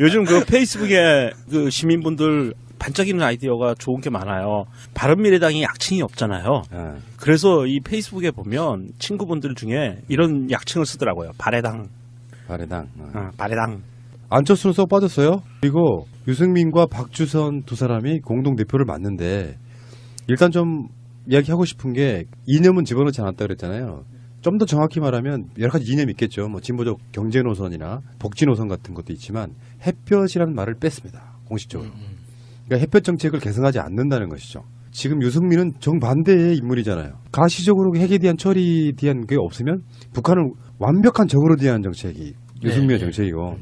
요즘 그 페이스북에 그 시민분들 반짝이는 아이디어가 좋은 게 많아요. 바른미래당이 약칭이 없잖아요. 그래서 이 페이스북에 보면 친구분들 중에 이런 약칭을 쓰더라고요. 바래당. 바래당. 안철수는 썩 빠졌어요. 그리고 유승민과 박주선 두 사람이 공동 대표를 맡는데 일단 좀 이야기하고 싶은 게 이념은 집어넣지 않았다 그랬잖아요. 좀 더 정확히 말하면 여러 가지 이념이 있겠죠. 뭐 진보적 경제 노선이나 복지 노선 같은 것도 있지만 햇볕이라는 말을 뺐습니다. 공식적으로. 그러니까 햇볕 정책을 개선하지 않는다는 것이죠. 지금 유승민은 정반대의 인물이잖아요. 가시적으로 핵에 대한 처리에 대한 게 없으면 북한을 완벽한 적으로 대한 정책이 유승민의 정책이고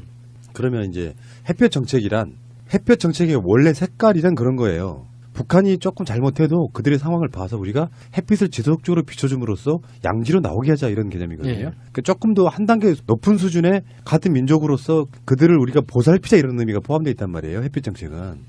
그러면 이제 햇볕 정책이란 햇볕 정책의 원래 색깔이란 그런 거예요. 북한이 조금 잘못해도 그들의 상황을 봐서 우리가 햇빛을 지속적으로 비춰줌으로써 양지로 나오게 하자 이런 개념이거든요. 그러니까 조금 더 한 단계 높은 수준의 같은 민족으로서 그들을 우리가 보살피자 이런 의미가 포함되어 있단 말이에요. 햇빛 정책은.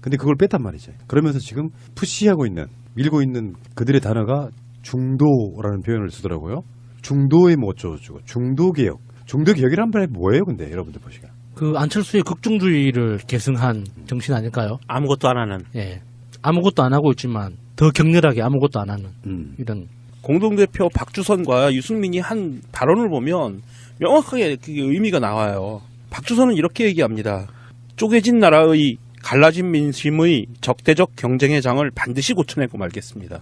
근데 그걸 뺐단 말이죠. 그러면서 지금 푸시하고 있는 밀고 있는 그들의 단어가 중도라는 표현을 쓰더라고요. 중도의 뭐 어쩌고저쩌고 중도개혁. 중도개혁이란 말이 뭐예요 근데 여러분들 보시기에. 그 안철수의 극중주의를 계승한 정신 아닐까요? 아무것도 안 하는. 예. 아무것도 안 하고 있지만 더 격렬하게 아무것도 안 하는 이런. 공동대표 박주선과 유승민이 한 발언을 보면 명확하게 그게 의미가 나와요. 박주선은 이렇게 얘기합니다. 쪼개진 나라의 갈라진 민심의 적대적 경쟁의 장을 반드시 고쳐내고 말겠습니다.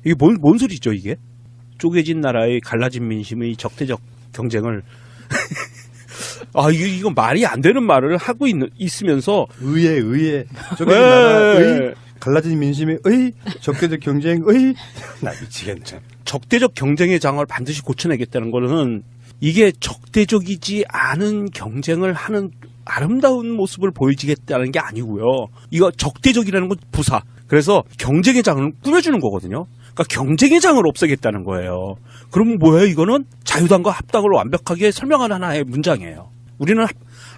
이게 뭔 소리죠 이게? 쪼개진 나라의 갈라진 민심의 적대적 경쟁을 이거 말이 안 되는 말을 하고 있으면서 의회 쪼개진 나라의 갈라진 민심의 적대적 경쟁의 나 미치겠네. 적대적 경쟁의 장을 반드시 고쳐내겠다는 거는 이게 적대적이지 않은 경쟁을 하는 아름다운 모습을 보여주겠다는 게 아니고요. 이거 적대적이라는 건 부사. 그래서 경쟁의 장을 꾸며주는 거거든요. 그러니까 경쟁의 장을 없애겠다는 거예요. 그럼 뭐예요? 이거는 자유당과 합당을 완벽하게 설명하는 하나의 문장이에요. 우리는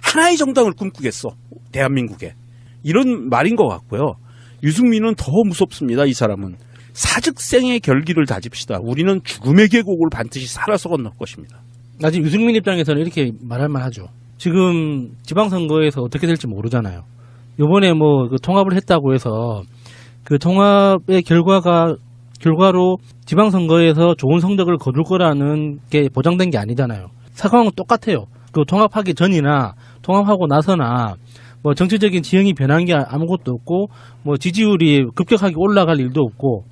하나의 정당을 꿈꾸겠어. 대한민국에. 이런 말인 것 같고요. 유승민은 더 무섭습니다. 이 사람은. 사즉생의 결기를 다집시다. 우리는 죽음의 계곡을 반드시 살아서 건널 것입니다. 아직 유승민 입장에서는 이렇게 말할 만하죠. 지금 지방선거에서 어떻게 될지 모르잖아요. 이번에 뭐 그 통합을 했다고 해서 그 통합의 결과로 지방선거에서 좋은 성적을 거둘 거라는 게 보장된 게 아니잖아요. 상황은 똑같아요. 그 통합하기 전이나 통합하고 나서나 뭐 정치적인 지형이 변한 게 아무것도 없고 뭐 지지율이 급격하게 올라갈 일도 없고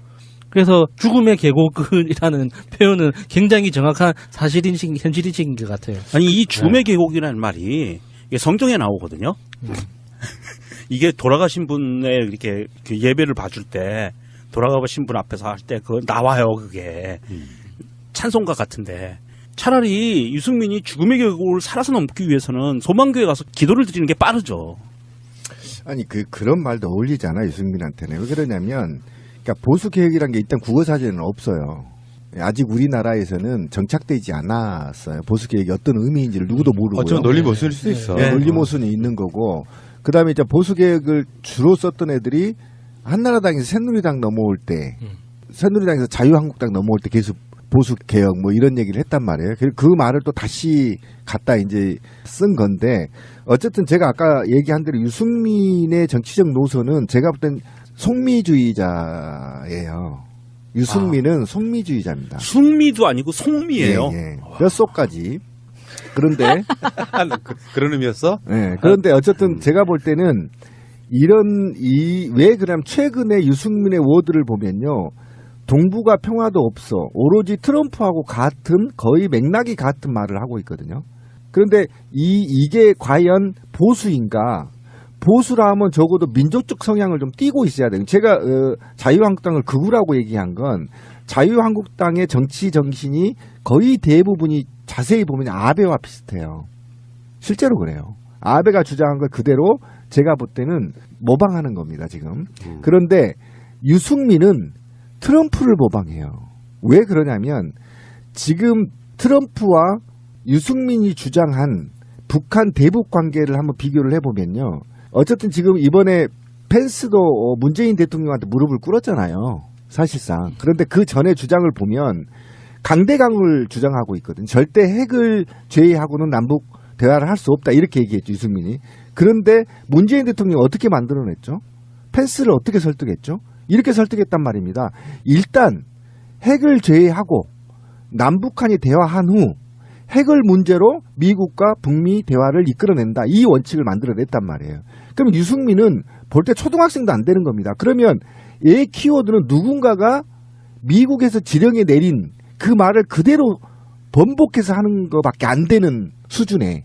그래서 죽음의 계곡이라는 표현은 굉장히 정확한 사실인식, 현실인식인 것 같아요. 아니 이 죽음의 계곡이라는 말이 이게 성경에 나오거든요. 이게 돌아가신 분의 이렇게 그 예배를 봐줄 때 돌아가신 분 앞에서 할 때 그 나와요 그게 찬송가 같은데 차라리 유승민이 죽음의 계곡을 살아서 넘기 위해서는 소망교회 가서 기도를 드리는 게 빠르죠. 아니 그런 말도 어울리잖아 유승민한테는. 왜 그러냐면 그러니까 보수 개혁이라는 게 일단 국어 사전에는 없어요. 아직 우리나라에서는 정착되지 않았어요. 보수 개혁이 어떤 의미인지를 누구도 모르고요. 어쩌면 논리 모순일 수도 있어. 네, 논리 모순이 있는 거고. 그다음에 이제 보수 개혁을 주로 썼던 애들이 한나라당에서 새누리당 넘어올 때, 새누리당에서 자유한국당 넘어올 때 계속 보수 개혁 뭐 이런 얘기를 했단 말이에요. 그 말을 또 다시 갖다 이제 쓴 건데 어쨌든 제가 아까 얘기한 대로 유승민의 정치적 노선은 제가 볼 땐 속미주의자예요. 유승민은 속미주의자입니다. 숙미도 아니고 속미예요. 예. 뼛속까지. 그런데 그런 의미였어? 네, 그런데 어쨌든 제가 볼 때는 왜 그러냐면 최근에 유승민의 워드를 보면요. 동북아 평화도 없어. 오로지 트럼프하고 거의 맥락이 같은 말을 하고 있거든요. 그런데 이게 과연 보수인가? 보수라 하면 적어도 민족적 성향을 좀 띠고 있어야 돼요. 제가 자유한국당을 극우라고 얘기한 건 자유한국당의 정치 정신이 거의 대부분이 자세히 보면 아베와 비슷해요. 실제로 그래요. 아베가 주장한 걸 그대로 제가 볼 때는 모방하는 겁니다, 지금. 그런데 유승민은 트럼프를 모방해요. 왜 그러냐면 지금 트럼프와 유승민이 주장한 북한 대북 관계를 한번 비교를 해보면요. 어쨌든 지금 이번에 펜스도 문재인 대통령한테 무릎을 꿇었잖아요. 사실상. 그런데 그 전에 주장을 보면 강대강을 주장하고 있거든요. 절대 핵을 제외하고는 남북 대화를 할 수 없다 이렇게 얘기했죠 유승민이. 그런데 문재인 대통령이 어떻게 만들어냈죠? 펜스를 어떻게 설득했죠? 이렇게 설득했단 말입니다. 일단 핵을 제외하고 남북한이 대화한 후 핵을 문제로 미국과 북미 대화를 이끌어낸다. 이 원칙을 만들어냈단 말이에요. 그럼 유승민은 볼 때 초등학생도 안 되는 겁니다. 그러면 얘 키워드는 누군가가 미국에서 지령에 내린 그 말을 그대로 번복해서 하는 것밖에 안 되는 수준에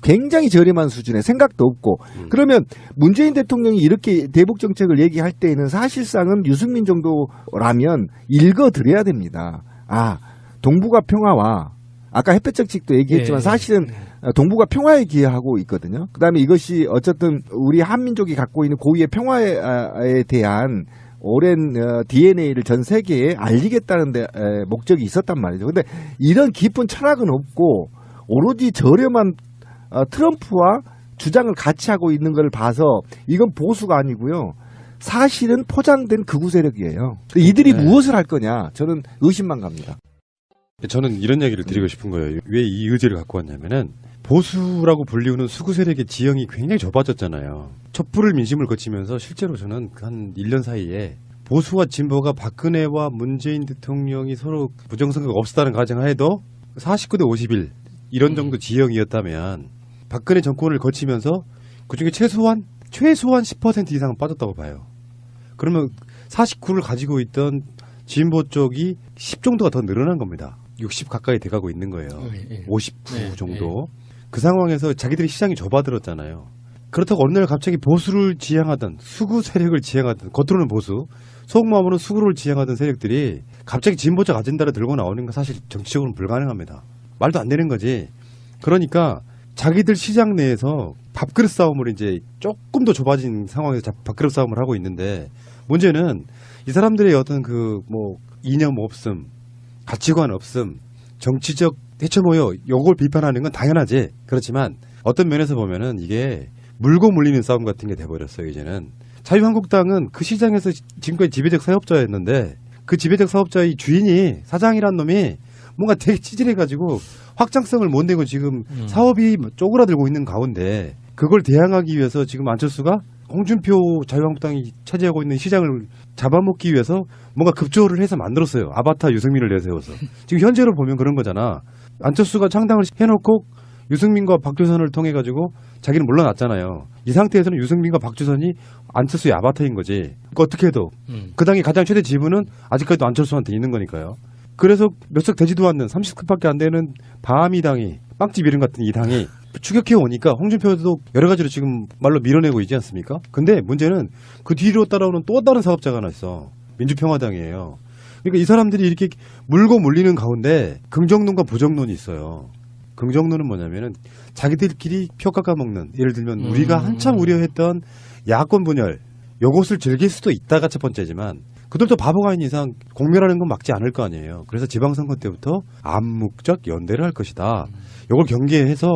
굉장히 저렴한 수준에 생각도 없고 그러면 문재인 대통령이 이렇게 대북 정책을 얘기할 때에는 사실상은 유승민 정도라면 읽어드려야 됩니다. 아, 동북아 평화와 아까 햇볕 정책도 얘기했지만 사실은 동북아 평화에 기여하고 있거든요. 그다음에 이것이 어쨌든 우리 한민족이 갖고 있는 고유의 평화에 대한 오랜 DNA를 전 세계에 알리겠다는 데 목적이 있었단 말이죠. 근데 이런 깊은 철학은 없고 오로지 저렴한 트럼프와 주장을 같이 하고 있는 걸 봐서 이건 보수가 아니고요. 사실은 포장된 극우 세력이에요. 이들이 무엇을 할 거냐 저는 의심만 갑니다. 저는 이런 얘기를 드리고 싶은 거예요. 왜 이 의제를 갖고 왔냐면은 보수라고 불리우는 수구 세력의 지형이 굉장히 좁아졌잖아요. 촛불을 민심을 거치면서 실제로 저는 한 1년 사이에 보수와 진보가 박근혜와 문재인 대통령이 서로 부정선거가 없었다는 가정하에도 49대 51 이런 정도 지형이었다면 박근혜 정권을 거치면서 그중에 최소한 10% 이상은 빠졌다고 봐요. 그러면 49를 가지고 있던 진보 쪽이 10 정도가 더 늘어난 겁니다. 60 가까이 돼가고 있는 거예요. 59 정도. 그 상황에서 자기들이 시장이 좁아들었잖아요. 그렇다고 어느 날 갑자기 보수를 지향하던 수구 세력을 지향하던 겉으로는 보수, 속마음으로는 수구를 지향하던 세력들이 갑자기 진보적 아젠다를 들고 나오는 건 사실 정치적으로는 불가능합니다. 말도 안 되는 거지. 그러니까 자기들 시장 내에서 밥그릇 싸움을 이제 조금 더 좁아진 상황에서 밥그릇 싸움을 하고 있는데 문제는 이 사람들의 어떤 그 뭐 이념 없음, 가치관 없음, 정치적 대체 뭐요? 요걸 비판하는 건 당연하지. 그렇지만 어떤 면에서 보면은 이게 물고 물리는 싸움 같은 게 돼버렸어요. 이제는 자유한국당은 그 시장에서 지금까지 지배적 사업자였는데 그 지배적 사업자의 주인이 사장이란 놈이 뭔가 되게 찌질해가지고 확장성을 못 내고 지금 사업이 쪼그라들고 있는 가운데 그걸 대항하기 위해서 지금 안철수가 홍준표 자유한국당이 차지하고 있는 시장을 잡아먹기 위해서 뭔가 급조를 해서 만들었어요. 아바타 유승민을 내세워서. 지금 현재로 보면 그런 거잖아. 안철수가 창당을 해놓고 유승민과 박주선을 통해 가지고 자기는 물러났잖아요. 이 상태에서는 유승민과 박주선이 안철수의 아바타인 거지. 그러니까 어떻게 해도 그 당의 가장 최대 지분은 아직까지도 안철수한테 있는 거니까요. 그래서 몇 석 되지도 않는 30석밖에 안 되는 바미당이 빵집 이름 같은 이 당이 추격해 오니까 홍준표도 여러 가지로 지금 말로 밀어내고 있지 않습니까? 근데 문제는 그 뒤로 따라오는 또 다른 사업자가 하나 있어. 민주평화당이에요. 그러니까 이 사람들이 이렇게 물고 물리는 가운데 긍정론과 부정론이 있어요. 긍정론은 뭐냐면은 자기들끼리 표 깎아먹는, 예를 들면 우리가 한참 우려했던 야권 분열, 요것을 즐길 수도 있다가 첫 번째지만 그들도 바보가 아닌 이상 공멸하는 건 막지 않을 거 아니에요. 그래서 지방선거 때부터 암묵적 연대를 할 것이다. 요걸 경계해서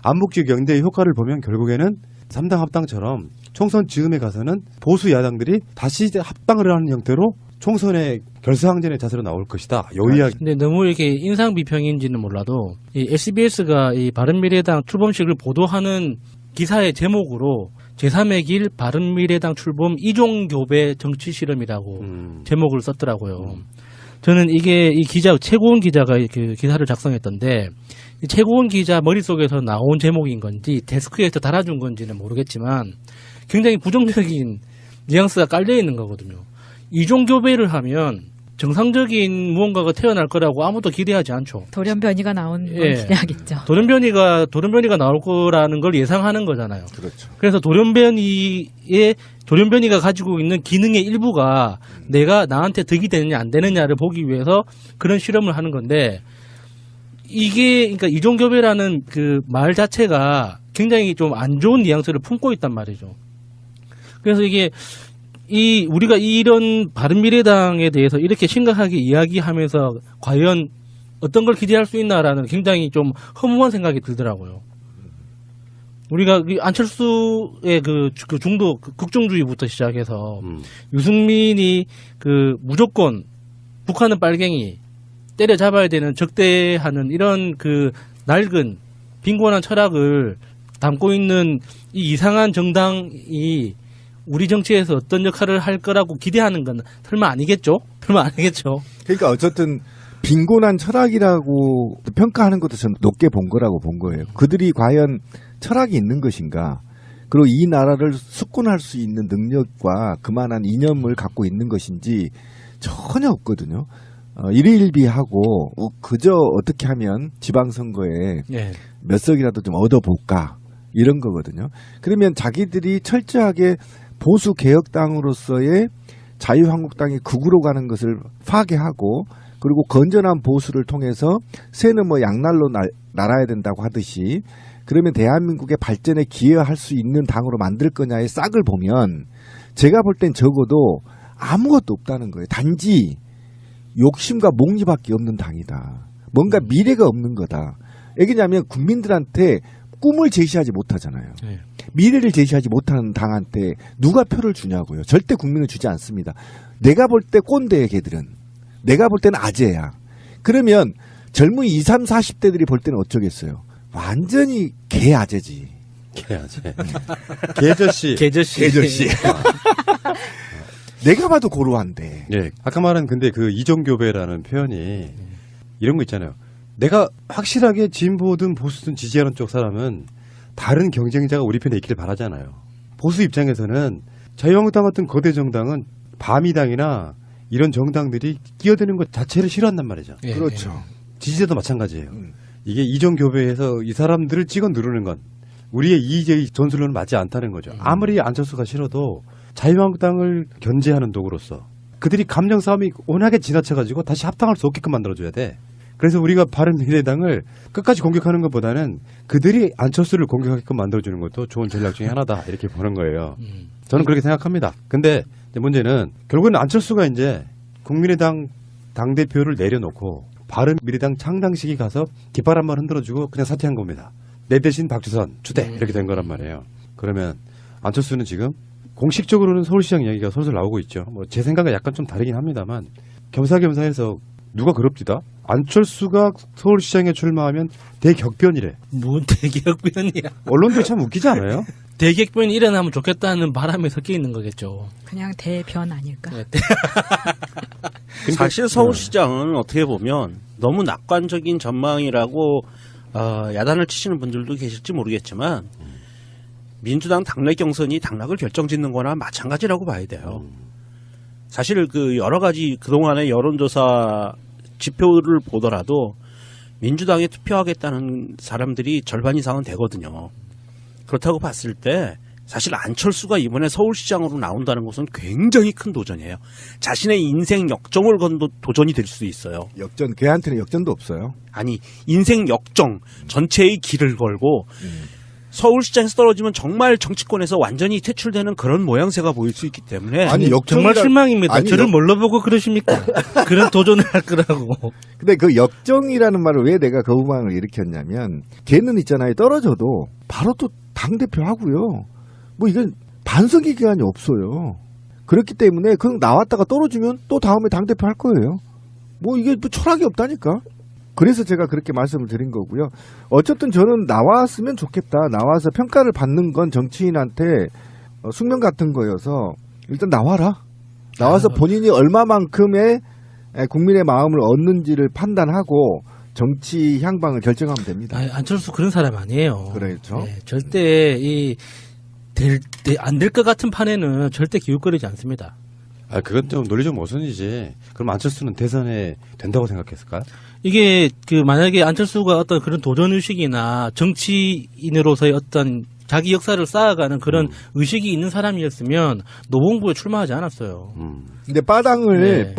암묵적 연대의 효과를 보면 결국에는 3당 합당처럼 총선 즈음에 가서는 보수 야당들이 다시 합당을 하는 형태로 총선의 결사항전의 자세로 나올 것이다. 요 이야기. 근데 너무 이렇게 인상 비평인지는 몰라도 이 SBS가 이 바른미래당 출범식을 보도하는 기사의 제목으로 제3의 길 바른미래당 출범 이종교배 정치 실험이라고 제목을 썼더라고요. 저는 이게 이 기자 최고은 기자가 그 기사를 작성했던데 이 최고은 기자 머릿속에서 나온 제목인 건지 데스크에서 달아준 건지는 모르겠지만 굉장히 부정적인 뉘앙스가 깔려 있는 거거든요. 이종교배를 하면 정상적인 무언가가 태어날 거라고 아무도 기대하지 않죠. 돌연변이가 나온 걸 기대하겠죠. 돌연변이가 나올 거라는 걸 예상하는 거잖아요. 그렇죠. 그래서 돌연변이가 가지고 있는 기능의 일부가 내가 나한테 득이 되느냐 안 되느냐를 보기 위해서 그런 실험을 하는 건데 이게 그러니까 이종교배라는 그 말 자체가 굉장히 좀 안 좋은 뉘앙스를 품고 있단 말이죠. 그래서 이게 우리가 이런 바른미래당에 대해서 이렇게 심각하게 이야기하면서 과연 어떤 걸 기대할 수 있나라는 굉장히 좀 허무한 생각이 들더라고요. 우리가 안철수의 그 극중주의부터 시작해서 유승민이 그 무조건 북한은 빨갱이 때려잡아야 되는 적대하는 이런 그 낡은 빈곤한 철학을 담고 있는 이 이상한 정당이 우리 정치에서 어떤 역할을 할 거라고 기대하는 건 설마 아니겠죠? 설마 아니겠죠? 그러니까 어쨌든 빈곤한 철학이라고 평가하는 것도 저는 높게 본 거라고 본 거예요. 그들이 과연 철학이 있는 것인가? 그리고 이 나라를 수권할 수 있는 능력과 그만한 이념을 갖고 있는 것인지 전혀 없거든요. 일희일비하고 그저 어떻게 하면 지방선거에 예. 몇 석이라도 좀 얻어볼까 이런 거거든요. 그러면 자기들이 철저하게 보수 개혁당으로서의 자유한국당이 극으로 가는 것을 파괴하고 그리고 건전한 보수를 통해서 새는 뭐 양날로 날아야 된다고 하듯이 그러면 대한민국의 발전에 기여할 수 있는 당으로 만들 거냐의 싹을 보면 제가 볼 땐 적어도 아무것도 없다는 거예요. 단지 욕심과 목리밖에 없는 당이다. 뭔가 미래가 없는 거다. 왜냐하면 국민들한테 꿈을 제시하지 못하잖아요. 네. 미래를 제시하지 못하는 당한테 누가 표를 주냐고요. 절대 국민은 주지 않습니다. 내가 볼 때 꼰대의 걔들은. 내가 볼 때는 아재야. 그러면 젊은 20, 30, 40대들이 볼 때는 어쩌겠어요. 완전히 개아재지. 개아재. 개저씨. 개저씨. 내가 봐도 고루한데. 예. 아까 말한 근데 그 이종교배라는 표현이 이런 거 있잖아요. 내가 확실하게 진보든 보수든 지지하는 쪽 사람은 다른 경쟁자가 우리 편에 있기를 바라잖아요. 보수 입장에서는 자유한국당 같은 거대 정당은 바미당이나 이런 정당들이 끼어드는 것 자체를 싫어한단 말이죠. 예, 그렇죠. 지지자도 마찬가지예요. 이게 이종교배에서 이 사람들을 찍어 누르는 건 우리의 이의제의 전술로는 맞지 않다는 거죠. 아무리 안철수가 싫어도 자유한국당을 견제하는 도구로서 그들이 감정 싸움이 워낙에 지나쳐가지고 다시 합당할 수 없게끔 만들어줘야 돼. 그래서 우리가 바른미래당을 끝까지 공격하는 것보다는 그들이 안철수를 공격하게끔 만들어주는 것도 좋은 전략 중에 하나다 이렇게 보는 거예요. 저는 그렇게 생각합니다. 근데 이제 문제는 결국은 안철수가 이제 국민의당 당대표를 내려놓고 바른미래당 창당식에 가서 깃발 한번 흔들어주고 그냥 사퇴한 겁니다. 내 대신 박주선 추대 이렇게 된 거란 말이에요. 그러면 안철수는 지금 공식적으로는 서울시장 이야기가 솔솔 나오고 있죠. 뭐 제 생각은 약간 좀 다르긴 합니다만 겸사겸사해서 누가 그럽디다. 안철수가 서울시장에 출마하면 대격변이래. 뭔 대격변이야. 언론들이 참 웃기지 않아요? 대격변이 일어나면 좋겠다는 바람이 섞여 있는 거겠죠. 그냥 대변 아닐까? 네. 사실 서울시장은 어떻게 보면 너무 낙관적인 전망이라고 야단을 치시는 분들도 계실지 모르겠지만 민주당 당내 경선이 당락을 결정짓는 거나 마찬가지라고 봐야 돼요. 사실 그 여러 가지 그동안의 여론조사 지표를 보더라도 민주당에 투표하겠다는 사람들이 절반 이상은 되거든요. 그렇다고 봤을 때 사실 안철수가 이번에 서울시장으로 나온다는 것은 굉장히 큰 도전이에요. 자신의 인생 역정을 건 도전이 될 수 있어요. 역전, 걔한테는 역전도 없어요. 아니, 인생 역정 전체의 길을 걸고 서울시장에서 떨어지면 정말 정치권에서 완전히 퇴출되는 그런 모양새가 보일 수 있기 때문에 아니, 정말 실망입니다. 아니, 저를 뭘로 보고 그러십니까? 그런 도전을 할 거라고. 근데 그 역정이라는 말을 왜 내가 거부망을 일으켰냐면 걔는 있잖아요. 떨어져도 바로 또 당대표 하고요. 뭐 이건 반성기 기간이 없어요. 그렇기 때문에 그냥 나왔다가 떨어지면 또 다음에 당대표 할 거예요. 뭐 이게 뭐 철학이 없다니까. 그래서 제가 그렇게 말씀을 드린 거고요. 어쨌든 저는 나왔으면 좋겠다. 나와서 평가를 받는 건 정치인한테 숙명 같은 거여서 일단 나와라. 나와서 본인이 얼마만큼의 국민의 마음을 얻는지를 판단하고 정치 향방을 결정하면 됩니다. 아니, 안철수 그런 사람 아니에요. 그렇죠. 네, 절대 안 될 것 같은 판에는 절대 기웃거리지 않습니다. 아, 그건 좀 논리적 모순이지. 그럼 안철수는 대선에 된다고 생각했을까요? 이게 만약에 안철수가 어떤 그런 도전 의식이나 정치인으로서의 어떤 자기 역사를 쌓아가는 그런 의식이 있는 사람이었으면 노봉구에 출마하지 않았어요. 근데 빠당을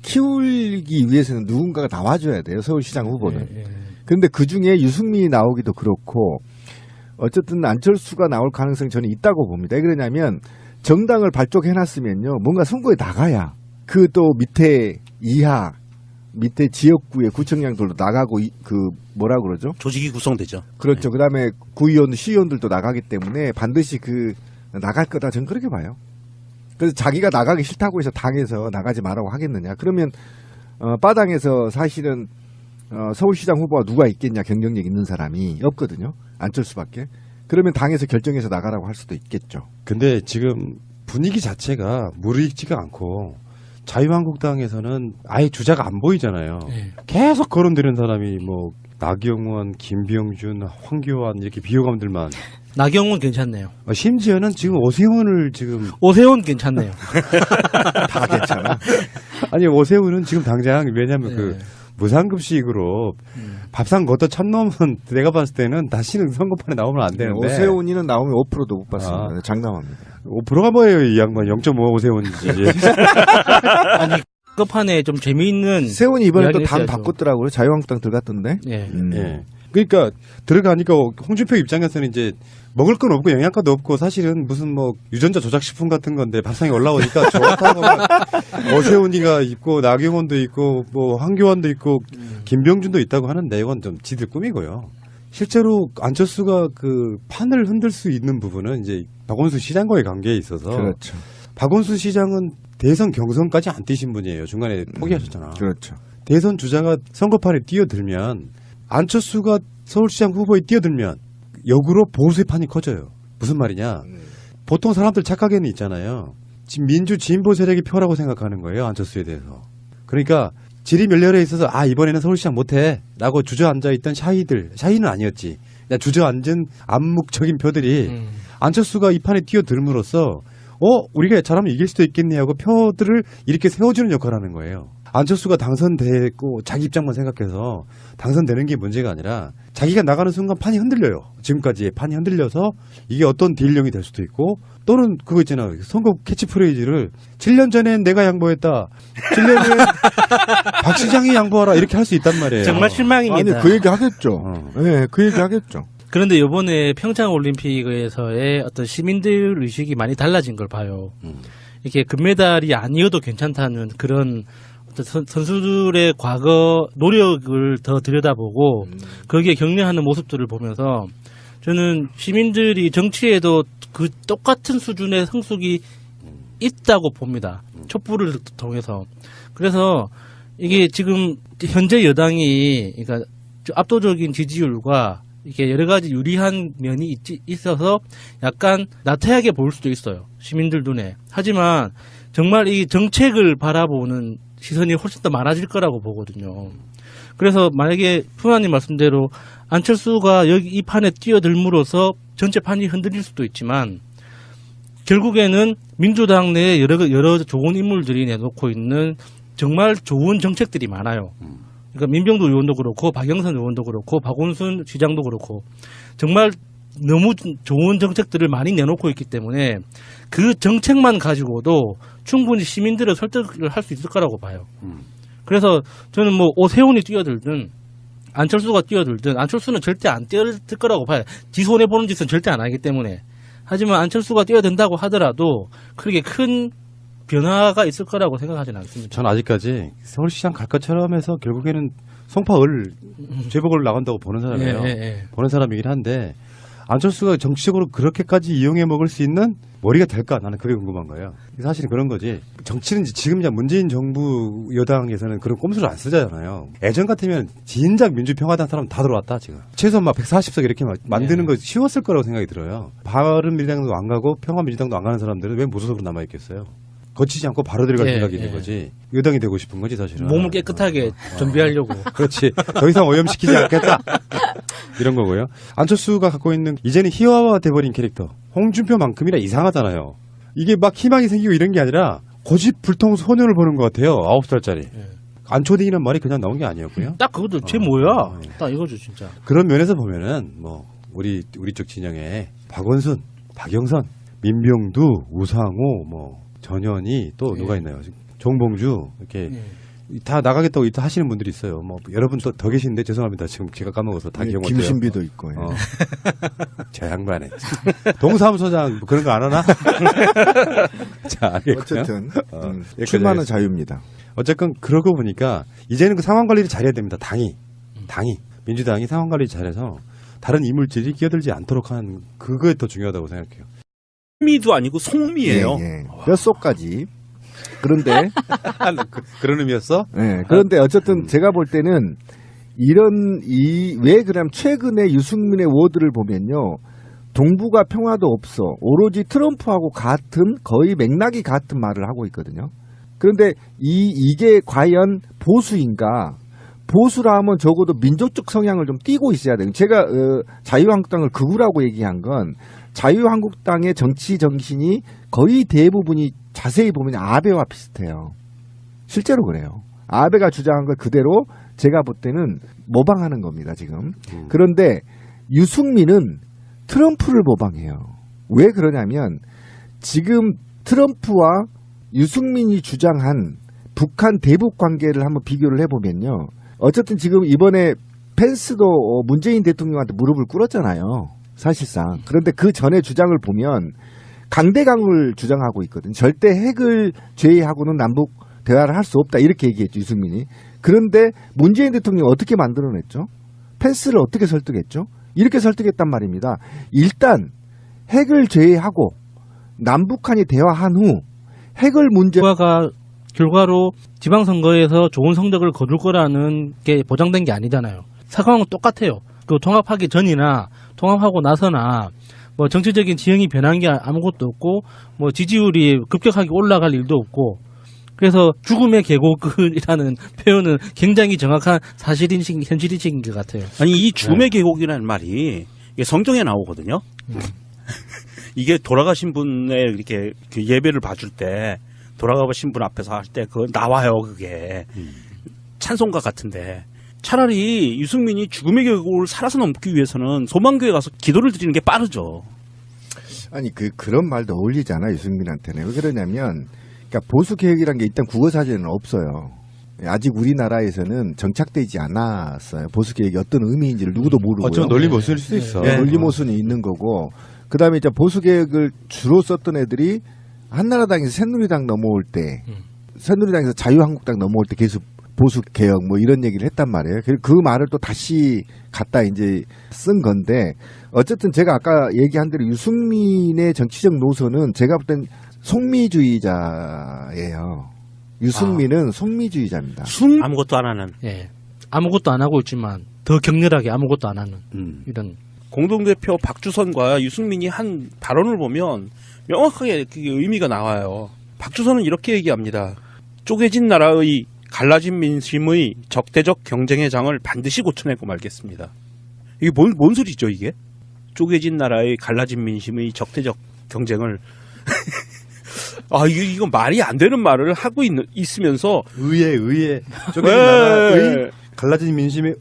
키우기 위해서는 누군가가 나와줘야 돼요. 서울시장 후보는. 예. 그런데 그 중에 유승민이 나오기도 그렇고 어쨌든 안철수가 나올 가능성이 저는 있다고 봅니다. 왜 그러냐면 정당을 발족해놨으면요. 뭔가 선거에 나가야 그 또 밑에 지역구의 구청장들도 나가고 뭐라 그러죠? 조직이 구성되죠. 그렇죠. 그다음에 구의원, 시의원들도 나가기 때문에 반드시 나갈 거다. 저는 그렇게 봐요. 그래서 자기가 나가기 싫다고 해서 당에서 나가지 말라고 하겠느냐. 그러면 빠당에서 사실은 서울시장 후보가 누가 있겠냐 경쟁력 있는 사람이 없거든요. 안철수밖에. 그러면 당에서 결정해서 나가라고 할 수도 있겠죠. 근데 지금 분위기 자체가 무르익지가 않고 자유한국당에서는 아예 주자가 안 보이잖아요. 네. 계속 거론되는 사람이 뭐 나경원, 김병준, 황교안 이렇게 비호감들만. 나경원 괜찮네요. 심지어는 지금 오세훈을 지금 오세훈 괜찮네요. 다 괜찮아. 아니 오세훈은 지금 당장 왜냐하면 네. 그 무상급식으로 밥상 걷다 천 넘은 내가 봤을 때는 다시는 선거판에 나오면 안 되는데 오세훈이는 나오면 5%도 못 받습니다. 장담합니다. 5%가 뭐예요 이 양반 0.5 오세훈이지. 아니 끝판에 좀 재미있는 세훈이 이번에 또 이야기를 당 했어야죠. 바꿨더라고요. 자유한국당 들어갔던데. 예. 예. 그러니까 들어가니까 홍준표 입장에서는 이제 먹을 건 없고 영양가도 없고 사실은 무슨 뭐 유전자 조작식품 같은 건데 밥상에 올라오니까 좋다고 막 오세훈이가 있고 나경원도 있고 뭐 황교안도 있고 김병준도 있다고 하는데 이건 좀 지들 꿈이고요. 실제로 안철수가 그 판을 흔들 수 있는 부분은 이제 박원순 시장과의 관계에 있어서 그렇죠. 박원순 시장은 대선 경선까지 안 뛰신 분이에요. 중간에 포기하셨잖아. 그렇죠. 대선 주자가 선거판에 뛰어들면 안철수가 서울시장 후보에 뛰어들면 역으로 보수의 판이 커져요. 무슨 말이냐. 보통 사람들 착각에는 있잖아요. 지금 민주 진보 세력이 표라고 생각하는 거예요. 안철수에 대해서. 그러니까 질이 멸렬해 있어서 아 이번에는 서울시장 못해 라고 주저앉아있던 샤이는 아니었지. 그냥 주저앉은 암묵적인 표들이 안철수가 이 판에 뛰어들므로써 우리가 잘하면 이길 수도 있겠네 하고 표들을 이렇게 세워주는 역할을 하는 거예요. 안철수가 당선됐고 자기 입장만 생각해서 당선되는 게 문제가 아니라 자기가 나가는 순간 판이 흔들려요. 지금까지의 판이 흔들려서 이게 어떤 딜령이 될 수도 있고 또는 그거 있잖아요. 선거 캐치프레이즈를 7년 전엔 내가 양보했다. 7년 후엔 박 시장이 양보하라. 이렇게 할 수 있단 말이에요. 정말 실망입니다. 아니 그 얘기 하겠죠. 네, 그 얘기 하겠죠. 그런데 이번에 평창올림픽에서의 어떤 시민들 의식이 많이 달라진 걸 봐요. 이렇게 금메달이 아니어도 괜찮다는 그런 어떤 선수들의 과거 노력을 더 들여다보고 거기에 격려하는 모습들을 보면서 저는 시민들이 정치에도 그 똑같은 수준의 성숙이 있다고 봅니다. 촛불을 통해서. 그래서 이게 지금 현재 여당이 그러니까 압도적인 지지율과 이렇게 여러 가지 유리한 면이 있어서 약간 나태하게 보일 수도 있어요. 시민들 눈에. 하지만 정말 이 정책을 바라보는 시선이 훨씬 더 많아질 거라고 보거든요. 그래서 만약에 푸나님 말씀대로 안철수가 여기 이 판에 뛰어들므로써 전체 판이 흔들릴 수도 있지만 결국에는 민주당 내에 여러 좋은 인물들이 내놓고 있는 정말 좋은 정책들이 많아요. 그러니까 민병도 의원도 그렇고 박영선 의원도 그렇고 박원순 시장도 그렇고 정말 너무 좋은 정책들을 많이 내놓고 있기 때문에 그 정책만 가지고도 충분히 시민들을 설득을 할 수 있을 거라고 봐요. 그래서 저는 뭐 오세훈이 뛰어들든 안철수가 뛰어들든 안철수는 절대 안 뛰어들 거라고 봐요. 지 손해보는 짓은 절대 안 하기 때문에. 하지만 안철수가 뛰어든다고 하더라도 그렇게 큰 변화가 있을 거라고 생각하지는 않습니다. 전 아직까지 서울시장 갈 것처럼 해서 결국에는 송파을 재보궐 나간다고 보는 사람이에요. 보는 사람이긴 한데 안철수가 정치적으로 그렇게까지 이용해 먹을 수 있는 머리가 될까? 나는 그게 궁금한 거예요. 사실은 그런 거지. 정치는 지금 이제 문재인 정부 여당에서는 그런 꼼수를 안 쓰잖아요. 예전 같으면 진작 민주평화당 사람 다 들어왔다 지금. 최소한 막 140석 이렇게 만드는 거 쉬웠을 거라고 생각이 들어요. 바른미래당도 안 가고 평화민주당도 안 가는 사람들은 왜 무소속으로 남아있겠어요? 거치지 않고 바로 들어갈 생각이 있는 거지. 여당이 되고 싶은 거지 사실은. 몸을 깨끗하게 준비하려고. 그렇지. 더 이상 오염시키지 않겠다. 이런 거고요. 안철수가 갖고 있는 이제는 희화화 돼버린 캐릭터. 홍준표만큼이나 이상하잖아요. 이게 막 희망이 생기고 이런 게 아니라 고집불통 소년을 보는 것 같아요. 9살짜리. 안초딩이란 말이 그냥 나온 게 아니었고요. 딱 그것도 쟤 뭐야? 딱 이거죠 진짜. 그런 면에서 보면은 뭐 우리 쪽 진영에 박원순, 박영선, 민병두, 우상호, 뭐 전현희 또 누가 있나요? 정봉주 이렇게 다 나가겠다고 하시는 분들이 있어요. 뭐 여러분 또 더 계시는데 죄송합니다. 지금 제가 까먹어서 다 기억 못해요. 김신비도 있고. 저 양반에 동사무소장 뭐 그런 거 안 하나? 자, 알겠고요. 어쨌든 출마는 자유입니다. 어쨌건 그러고 보니까 이제는 그 상황 관리를 잘해야 됩니다. 당이 민주당이 상황 관리 잘해서 다른 이물질이 끼어들지 않도록 하는 그거에 더 중요하다고 생각해요. 미도 아니고 송미예요. 뼛속까지. 그런데 그런 의미였어? 네, 그런데 어쨌든 제가 볼 때는 왜 그러냐면 최근에 유승민의 워드를 보면요. 동북아 평화도 없어. 오로지 트럼프하고 같은 거의 맥락이 같은 말을 하고 있거든요. 그런데 이게 과연 보수인가? 보수라 하면 적어도 민족적 성향을 좀 띠고 있어야 돼요. 제가 자유한국당을 극우라고 얘기한 건 자유한국당의 정치 정신이 거의 대부분이 자세히 보면 아베와 비슷해요. 실제로 그래요. 아베가 주장한 걸 그대로 제가 볼 때는 모방하는 겁니다, 지금. 그런데 유승민은 트럼프를 모방해요. 왜 그러냐면 지금 트럼프와 유승민이 주장한 북한 대북 관계를 한번 비교를 해보면요. 어쨌든 지금 이번에 펜스도 문재인 대통령한테 무릎을 꿇었잖아요. 사실상. 그런데 그 전에 주장을 보면 강대강을 주장하고 있거든요. 절대 핵을 제외하고는 남북 대화를 할 수 없다. 이렇게 얘기했죠, 유승민이. 그런데 문재인 대통령이 어떻게 만들어냈죠? 펜스를 어떻게 설득했죠? 이렇게 설득했단 말입니다. 일단 핵을 제외하고 남북한이 대화한 후 핵을 결과로 지방선거에서 좋은 성적을 거둘 거라는 게 보장된 게 아니잖아요. 상황은 똑같아요. 그 통합하기 전이나 통합하고 나서나 뭐 정치적인 지형이 변한 게 아무것도 없고 뭐 지지율이 급격하게 올라갈 일도 없고 그래서 죽음의 계곡이라는 표현은 굉장히 정확한 현실인식인 것 같아요. 아니 이 죽음의 계곡이라는 말이 이게 성경에 나오거든요. 이게 돌아가신 분의 이렇게 그 예배를 봐줄 때 돌아가신 분 앞에서 할 때 그거 나와요. 그게 찬송가 같은데 차라리 유승민이 죽음의 계곡을 살아서 넘기 위해서는 소망교회 가서 기도를 드리는 게 빠르죠. 아니 그런 말도 어울리지 않아 유승민한테는. 왜 그러냐면 그러니까 보수 개혁이라는 게 일단 국어 사전에는 없어요. 아직 우리나라에서는 정착되지 않았어요. 보수 개혁이 어떤 의미인지를 누구도 모르고요. 어쩌면 논리 모순일 수도 있어. 네, 논리 모순이 있는 거고. 그다음에 이제 보수 개혁을 주로 썼던 애들이 한나라당에서 새누리당 넘어올 때, 새누리당에서 자유한국당 넘어올 때 계속 보수 개혁 뭐 이런 얘기를 했단 말이에요. 그 말을 또 다시 갖다 이제 쓴 건데 어쨌든 제가 아까 얘기한 대로 유승민의 정치적 노선은 제가 볼 땐 속미주의자예요. 유승민은 속미주의자입니다. 아무것도 안 하는. 예. 아무것도 안 하고 있지만 더 격렬하게 아무것도 안 하는 이런. 공동대표 박주선과 유승민이 한 발언을 보면 명확하게 그게 의미가 나와요. 박주선은 이렇게 얘기합니다. 쪼개진 나라의 갈라진 민심의 적대적 경쟁의 장을 반드시 고쳐내고 말겠습니다. 이게 뭔 소리죠 이게? 쪼개진 나라의 갈라진 민심의 적대적 경쟁을 이거 말이 안 되는 말을 하고 있으면서 의회 쪼개진 나라의 갈라진 민심의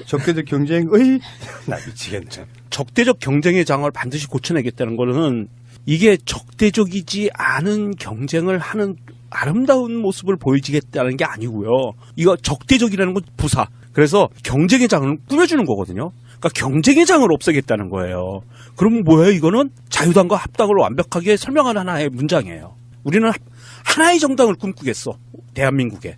적대적 경쟁의 나 미치겠네. 적대적 경쟁의 장을 반드시 고쳐내겠다는 거는 이게 적대적이지 않은 경쟁을 하는 아름다운 모습을 보여주겠다는 게 아니고요. 이거 적대적이라는 건 부사. 그래서 경쟁의 장을 꾸며주는 거거든요. 그러니까 경쟁의 장을 없애겠다는 거예요. 그럼 뭐예요? 이거는 자유당과 합당을 완벽하게 설명하는 하나의 문장이에요. 우리는 하나의 정당을 꿈꾸겠어. 대한민국에.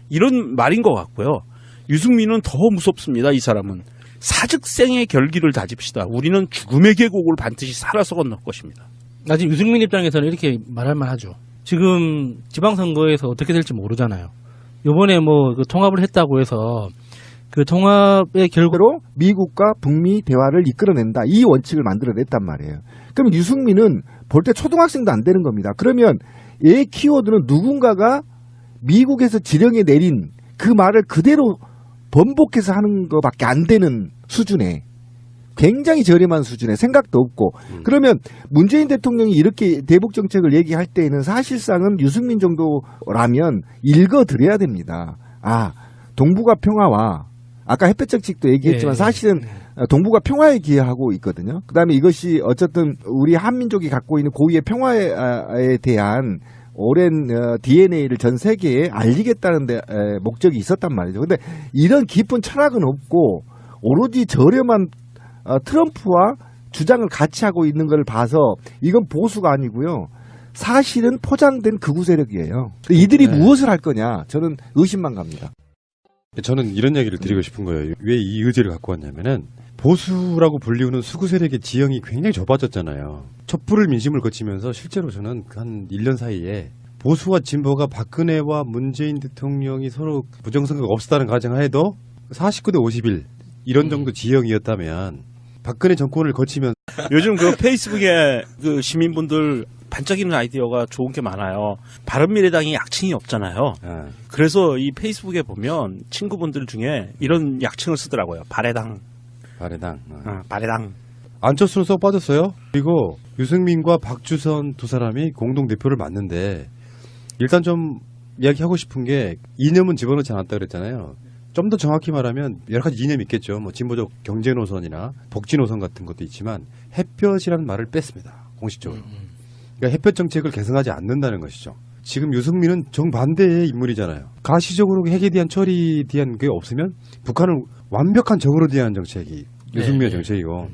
이런 말인 것 같고요. 유승민은 더 무섭습니다. 이 사람은. 사즉생의 결기를 다집시다. 우리는 죽음의 계곡을 반드시 살아서 건널 것입니다. 아직 유승민 입장에서는 이렇게 말할 만하죠. 지금 지방선거에서 어떻게 될지 모르잖아요. 이번에 그 통합을 했다고 해서 그 통합의 결과로 미국과 북미 대화를 이끌어낸다. 이 원칙을 만들어냈단 말이에요. 그럼 유승민은 볼 때 초등학생도 안 되는 겁니다. 그러면 얘 키워드는 누군가가 미국에서 지령에 내린 그 말을 그대로 번복해서 하는 것밖에 안 되는 수준에 굉장히 저렴한 수준에 생각도 없고 그러면 문재인 대통령이 이렇게 대북 정책을 얘기할 때에는 사실상은 유승민 정도라면 읽어드려야 됩니다. 동북아 평화와 아까 햇볕 정책도 얘기했지만 사실은 동북아 평화에 기여하고 있거든요. 그다음에 이것이 어쨌든 우리 한민족이 갖고 있는 고유의 평화에 대한 오랜 DNA를 전 세계에 알리겠다는 데 목적이 있었단 말이죠. 근데 이런 깊은 철학은 없고 오로지 저렴한 트럼프와 주장을 같이 하고 있는 걸 봐서 이건 보수가 아니고요. 사실은 포장된 극우 세력이에요. 이들이 무엇을 할 거냐 저는 의심만 갑니다. 저는 이런 얘기를 드리고 싶은 거예요. 왜 이 의제를 갖고 왔냐면은 보수라고 불리우는 수구 세력의 지형이 굉장히 좁아졌잖아요. 촛불을 민심을 거치면서 실제로 저는 한 1년 사이에 보수와 진보가 박근혜와 문재인 대통령이 서로 부정선거가 없었다는 가정하에도 49대 51 이런 정도 지형이었다면 박근혜 정권을 거치면 요즘 그 페이스북에 그 시민분들 반짝이는 아이디어가 좋은 게 많아요. 바른미래당이 약칭이 없잖아요. 그래서 이 페이스북에 보면 친구분들 중에 이런 약칭을 쓰더라고요. 바래당. 바래당. 바래당. 안철수로 쏙 빠졌어요. 그리고 유승민과 박주선 두 사람이 공동 대표를 맡는데 일단 좀 이야기하고 싶은 게 이념은 집어넣지 않았다 그랬잖아요. 좀 더 정확히 말하면 여러 가지 이념이 있겠죠. 뭐 진보적 경제 노선이나 복지 노선 같은 것도 있지만 햇볕이라는 말을 뺐습니다. 공식적으로. 그러니까 햇볕 정책을 개선하지 않는다는 것이죠. 지금 유승민은 정반대의 인물이잖아요. 가시적으로 핵에 대한 처리에 대한 게 없으면 북한을 완벽한 적으로 대한 정책이 유승민의 정책이고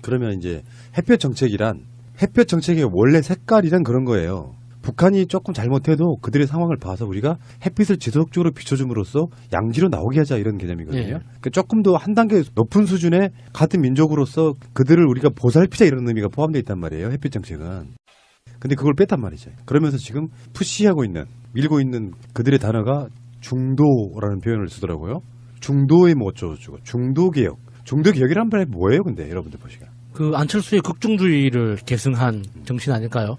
그러면 이제 햇볕 정책이란 햇볕 정책의 원래 색깔이란 그런 거예요. 북한이 조금 잘못해도 그들의 상황을 봐서 우리가 햇빛을 지속적으로 비춰줌으로써 양지로 나오게 하자 이런 개념이거든요. 그러니까 조금 더 한 단계 높은 수준의 같은 민족으로서 그들을 우리가 보살피자 이런 의미가 포함되어 있단 말이에요. 햇빛 정책은. 근데 그걸 뺐단 말이죠. 그러면서 지금 푸시하고 있는 밀고 있는 그들의 단어가 중도라는 표현을 쓰더라고요. 중도의 뭐 어쩌고저쩌고 중도개혁. 중도개혁이란 말이 뭐예요 근데 여러분들 보시기에. 그 안철수의 극중주의를 계승한 정신 아닐까요?